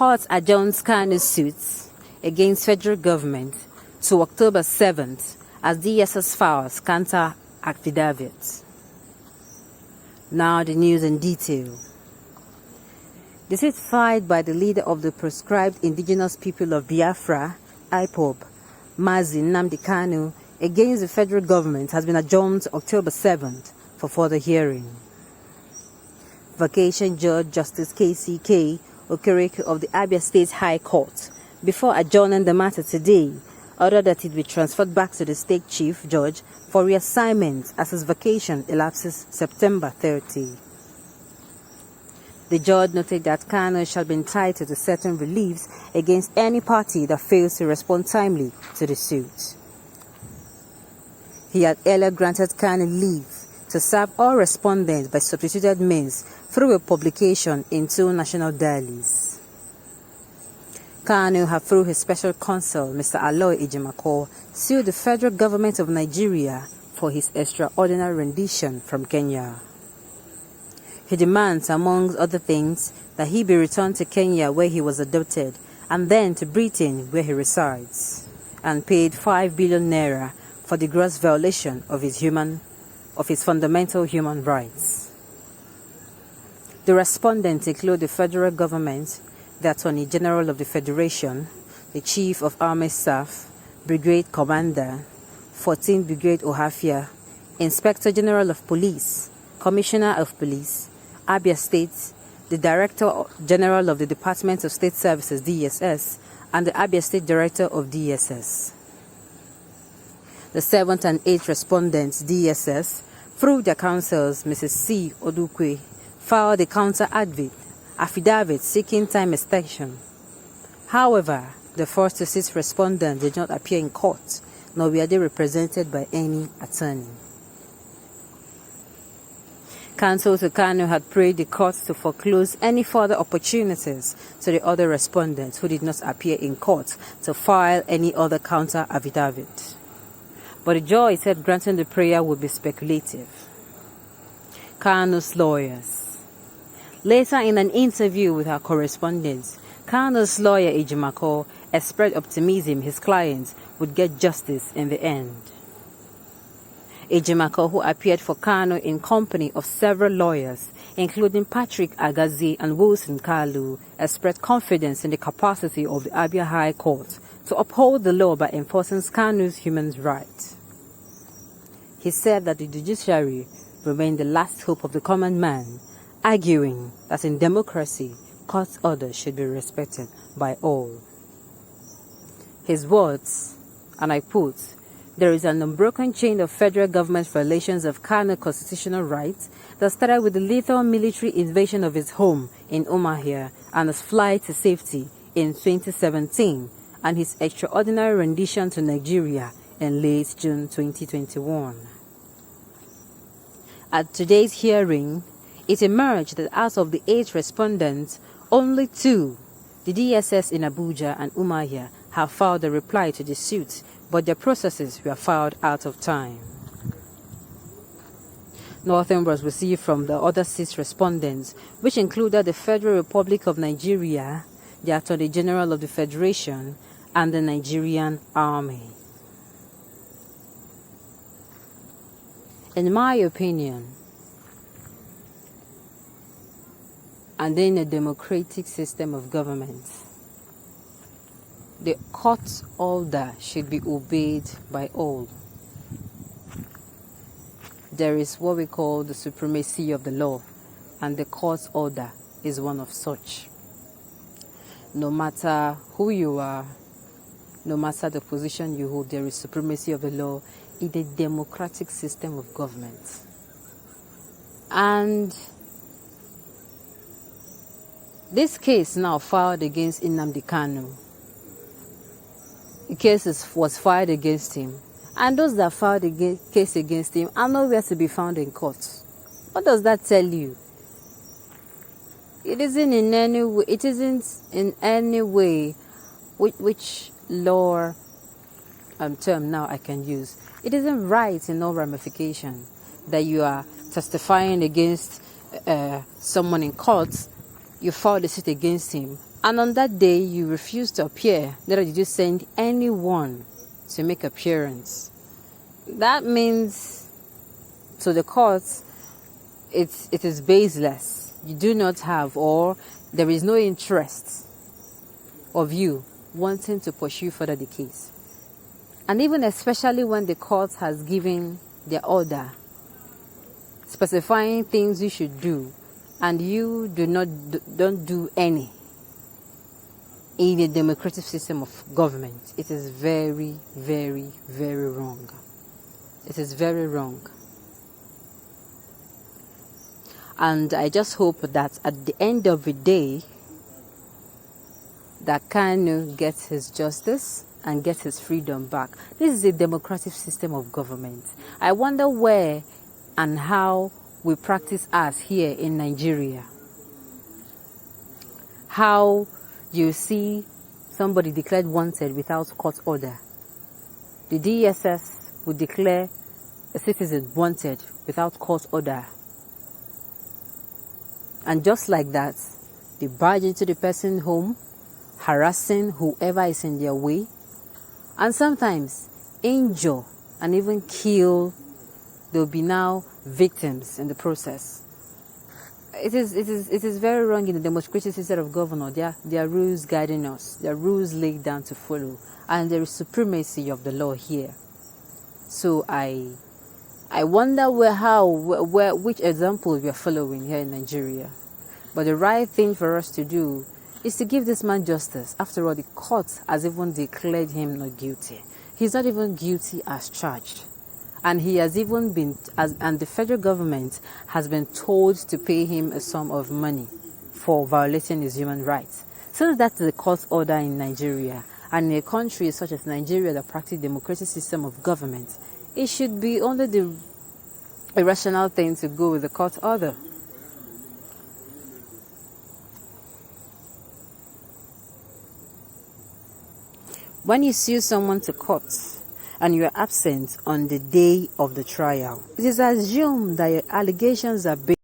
Court adjourns Kanu'S suits against federal government to October 7th as DSS files counter affidavits. Now the news in detail. The suit filed by the leader of the proscribed indigenous people of Biafra, IPOB, Mazi Nnamdi Kanu, against the federal government has been adjourned to October 7th for further hearing. Vacation Judge Justice KCK Okereke of the Abia State High Court, before adjourning the matter today, ordered that it be transferred back to the State Chief Judge for reassignment as his vacation elapses September 30. The judge noted that Kanu shall be entitled to certain reliefs against any party that fails to respond timely to the suit. He had earlier granted Kanu leave to serve all respondents by substituted means through a publication in 2 national dailies. Kanu had, through his special counsel, Mr. Aloy Ejimakor, sued the federal government of Nigeria for his extraordinary rendition from Kenya. He demands, among other things, that he be returned to Kenya where he was adopted and then to Britain where he resides, and paid 5 billion naira for the gross violation of his fundamental human rights. The respondents include the federal government, the Attorney General of the Federation, the Chief of Army Staff, Brigade Commander, 14th Brigade Ohafia, Inspector General of Police, Commissioner of Police, Abia State, the Director General of the Department of State Services DSS, and the Abia State Director of DSS. The 7th and 8th respondents DSS, through their counsels Mrs. C. Odukwe, filed a counter affidavit seeking time extension. However, the first to 6 respondents did not appear in court, nor were they represented by any attorney. Counsel to Kanu had prayed the court to foreclose any further opportunities to the other respondents who did not appear in court to file any other counter affidavit. But the judge said granting the prayer would be speculative. Kanu'S lawyers. Later in an interview with our correspondents, Kanu'S lawyer Ejimakor expressed optimism his client would get justice in the end. Ejimakor, who appeared for Kanu in company of several lawyers, including Patrick Agazi and Wilson Kalu, expressed confidence in the capacity of the Abia High Court to uphold the law by enforcing Kanu's human rights. He said that the judiciary remained the last hope of the common man, arguing that in democracy, court orders should be respected by all. His words, and I quote, "There is an unbroken chain of federal government violations of Kanu's constitutional rights that started with the lethal military invasion of his home in Umuahia and his flight to safety in 2017 and his extraordinary rendition to Nigeria in late June 2021. At today's hearing, it emerged that out of the 8 respondents, only 2, the DSS in Abuja and Umuahia, have filed a reply to the suit, but their processes were filed out of time. Nothing was received from the other 6 respondents, which included the Federal Republic of Nigeria, the Attorney General of the Federation, and the Nigerian Army. In my opinion, and in a democratic system of government, the court order should be obeyed by all. There is what we call the supremacy of the law, and the court order is one of such. No matter who you are, no matter the position you hold, there is supremacy of the law in a democratic system of government. And this case now filed against Nnamdi Kanu. The case was filed against him, and those that filed the case against him are nowhere to be found in court. What does that tell you? It isn't in any way which law term now I can use. It isn't right in no ramification that you are testifying against someone in court, you file the suit against him, and on that day you refuse to appear, neither did you send anyone to make appearance, that means to the court it is baseless. You do not have, or there is no interest of you wanting to pursue further the case. And even especially when the court has given their order specifying things you should do, and you don't do any in a democratic system of government, it is very, very, very wrong. It is very wrong. And I just hope that at the end of the day, that Kanu gets his justice and gets his freedom back. This is a democratic system of government. I wonder where and how we practice ours here in Nigeria. How you see somebody declared wanted without court order. The DSS would declare a citizen wanted without court order. And just like that, they barge into the person's home, harassing whoever is in their way, and sometimes injure and even kill. They'll be now victims in the process. It is very wrong in the democratic system of government. There are rules guiding us. There are rules laid down to follow, and there is supremacy of the law here. So I wonder which example we are following here in Nigeria. But the right thing for us to do is to give this man justice. After all, the court has even declared him not guilty. He's not even guilty as charged. And he has even been, and the federal government has been told to pay him a sum of money for violating his human rights. So that's the court order in Nigeria. And in a country such as Nigeria that practices democratic system of government, it should be only the irrational thing to go with the court order. When you sue someone to court and you are absent on the day of the trial, it is assumed that your allegations are based